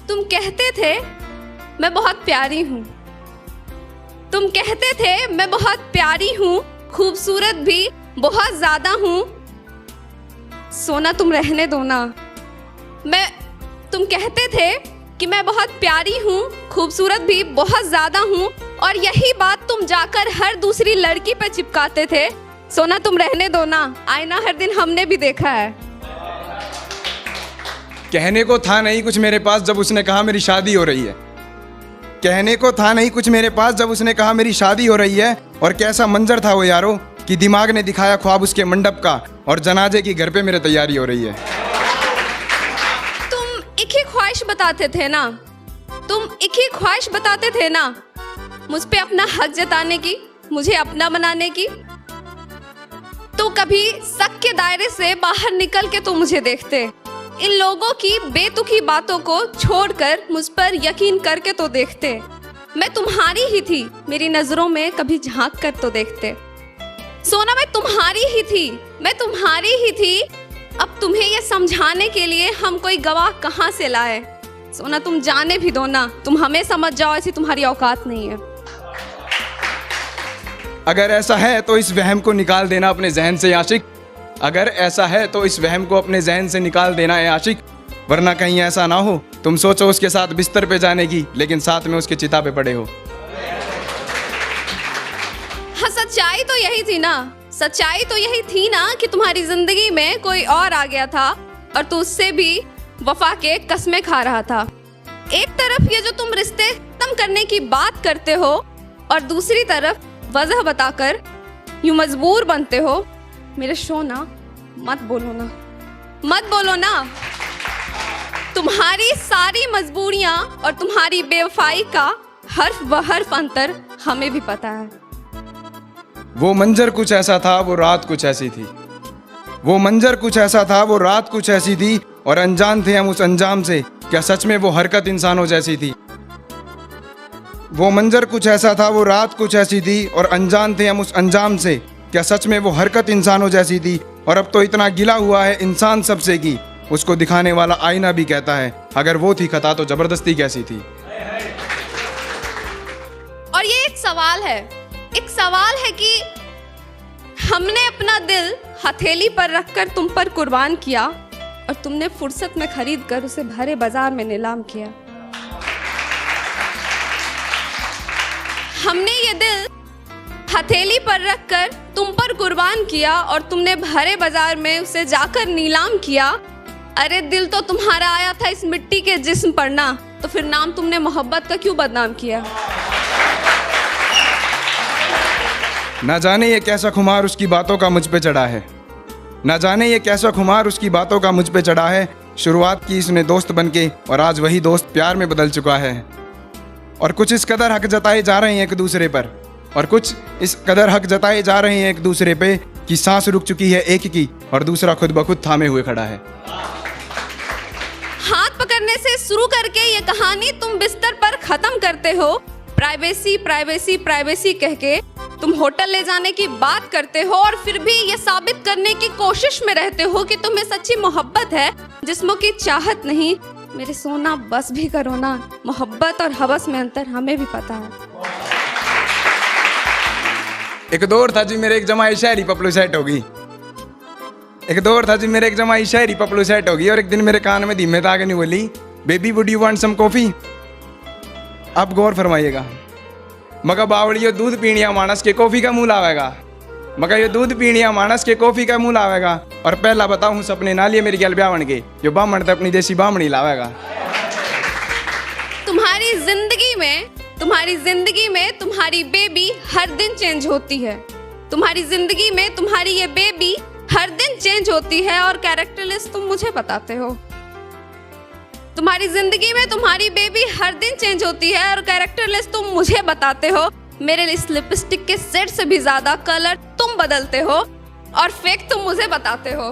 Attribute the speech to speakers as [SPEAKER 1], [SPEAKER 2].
[SPEAKER 1] तुम कहते थे मैं बहुत प्यारी हूँ, तुम कहते थे मैं बहुत प्यारी हूँ, खूबसूरत भी बहुत ज्यादा हूँ। सोना तुम रहने दो ना। तुम कहते थे कि मैं बहुत प्यारी हूँ, खूबसूरत भी बहुत ज्यादा हूँ, और यही बात तुम जाकर हर दूसरी लड़की पे चिपकाते थे। सोना तुम रहने दो ना, आईना हर दिन हमने भी देखा है।
[SPEAKER 2] कहने को था नहीं कुछ मेरे पास जब उसने कहा मेरी शादी हो रही है। कहने को था नहीं कुछ मेरे पास जब उसने कहा मेरी शादी हो रही है। और कैसा मंजर था वो यारो कि दिमाग ने दिखाया ख्वाब उसके मंडप का, और जनाजे की घर पे मेरे तैयारी हो रही है।
[SPEAKER 1] तुम एक ही ख्वाहिश बताते थे ना, तुम एक ही ख्वाहिश बताते थे ना, मुझ पे अपना हक जताने की, मुझे अपना बनाने की। तो कभी शक के दायरे से बाहर निकल के तो मुझे देखते, इन लोगों की बेतुकी बातों को छोड़कर मुझ पर यकीन करके तो देखते। मैं तुम्हारी ही थी, मेरी नजरों में कभी झांक कर तो देखते। सोना मैं तुम्हारी ही थी, मैं तुम्हारी ही थी। अब तुम्हें ये समझाने के लिए हम कोई गवाह कहाँ से लाए। सोना तुम जाने भी दो ना, तुम हमें समझ जाओ ऐसी तुम्हारी औकात नहीं है।
[SPEAKER 2] अगर ऐसा है तो इस वहम को निकाल देना अपने जहन से आशिक। अगर ऐसा है तो इस वहम को अपने जहन से निकाल देना है आशिक, वरना कहीं ऐसा ना हो तुम सोचो उसके साथ बिस्तर पे जाने की, लेकिन साथ में उसके चिता पे पड़े हो।
[SPEAKER 1] हाँ, सच्चाई तो यही थी ना, सच्चाई तो यही थी ना कि तुम्हारी जिंदगी में कोई और आ गया था और तू उससे भी वफा के कस्में खा रहा था। एक तरफ ये जो तुम रिश्ते खत्म करने की बात करते हो और दूसरी तरफ वजह बताकर यूं मजबूर बनते हो। मेरे सोना मत बोलो ना, मत बोलो ना। तुम्हारी सारी मजबूरियां और तुम्हारी बेवफाई का हर्फ व हर्फ अंतर हमें भी पता है।
[SPEAKER 2] वो मंजर कुछ ऐसा था, वो रात कुछ ऐसी थी। वो मंजर कुछ ऐसा था, वो रात कुछ ऐसी थी, और अनजान थे हम उस अंजाम से, क्या सच में वो हरकत इंसानों जैसी थी। वो मंजर कुछ ऐसा था, वो रात कुछ ऐसी थी, और अनजान थे हम उस अंजाम से, क्या सच में वो हरकत इंसानों जैसी थी। और अब तो इतना गिला हुआ है इंसान सबसे की, उसको दिखाने वाला आईना भी कहता है अगर वो थी खता तो जबरदस्ती कैसी थी।
[SPEAKER 1] और ये एक सवाल है कि हमने अपना दिल हथेली पर रखकर तुम पर कुर्बान किया और तुमने फुर्सत में खरीद कर उसे भरे बाजार में नीलाम किया। हमने ये दिल हथेली पर रखकर तुम पर कुर्बान किया और तुमने भरे बाजार में उसे जाकर नीलाम किया। अरे दिल तो तुम्हारा आया था इस मिट्टी के जिस्म पर ना, तो फिर नाम तुमने मोहब्बत का क्यों बदनाम किया।
[SPEAKER 2] ना जाने ये कैसा खुमार उसकी बातों का मुझ पे चढ़ा है, ना जाने ये कैसा खुमार उसकी बातों का मुझ पे चढ़ा है। शुरुआत की इसने दोस्त बनके और आज वही दोस्त प्यार में बदल चुका है। और कुछ इस कदर हक जताए जा रहे हैं एक दूसरे पर, और कुछ इस कदर हक जताए जा रहे हैं एक दूसरे पे कि सांस रुक चुकी है एक की और दूसरा खुद ब खुद थामे हुए खड़ा है।
[SPEAKER 1] हाथ पकड़ने से शुरू करके ये कहानी तुम बिस्तर पर खत्म करते हो। प्राइवेसी प्राइवेसी प्राइवेसी कह के तुम होटल ले जाने की बात करते हो और फिर भी ये साबित करने की कोशिश में रहते हो कि तुम्हें सच्ची मोहब्बत है, जिस्मों की चाहत नहीं। मेरे सोना बस भी करो ना, मोहब्बत और हवस में अंतर हमें भी पता है।
[SPEAKER 2] एक दौर था जी मेरे एक जमाई शायरी पपलू सेट होगी। एक दौर था जी मेरे एक जमाई शायरी पपलू सेट होगी। और एक दिन मेरे कान में धीमे ताके नहीं बोली, baby would you want some coffee. आप गौर फरमाइएगा, मगर बावड़ियो दूध पीणिया मानस के कॉफी का मुंह लावेगा, मगर ये दूध पीणिया मानस के कॉफी का मुंह लावेगा। और पहला बताऊं सपने ना लिए मेरी गल ब्यावन के, जो बामण तो अपनी देसी बामणी लावेगा।
[SPEAKER 1] तुम्हारी जिंदगी में तुम्हारी बेबी हर दिन चेंज होती है। तुम्हारी जिंदगी में तुम्हारी ये बेबी हर दिन चेंज होती है और कैरेक्टर लिस्ट तुम मुझे बताते हो। तुम्हारी जिंदगी में तुम्हारी बेबी हर दिन चेंज होती है और कैरेक्टर लिस्ट तुम मुझे बताते हो। मेरे इस लिपस्टिक के सेट से भी ज्यादा कलर तुम बदलते हो और फेक तुम मुझे बताते हो।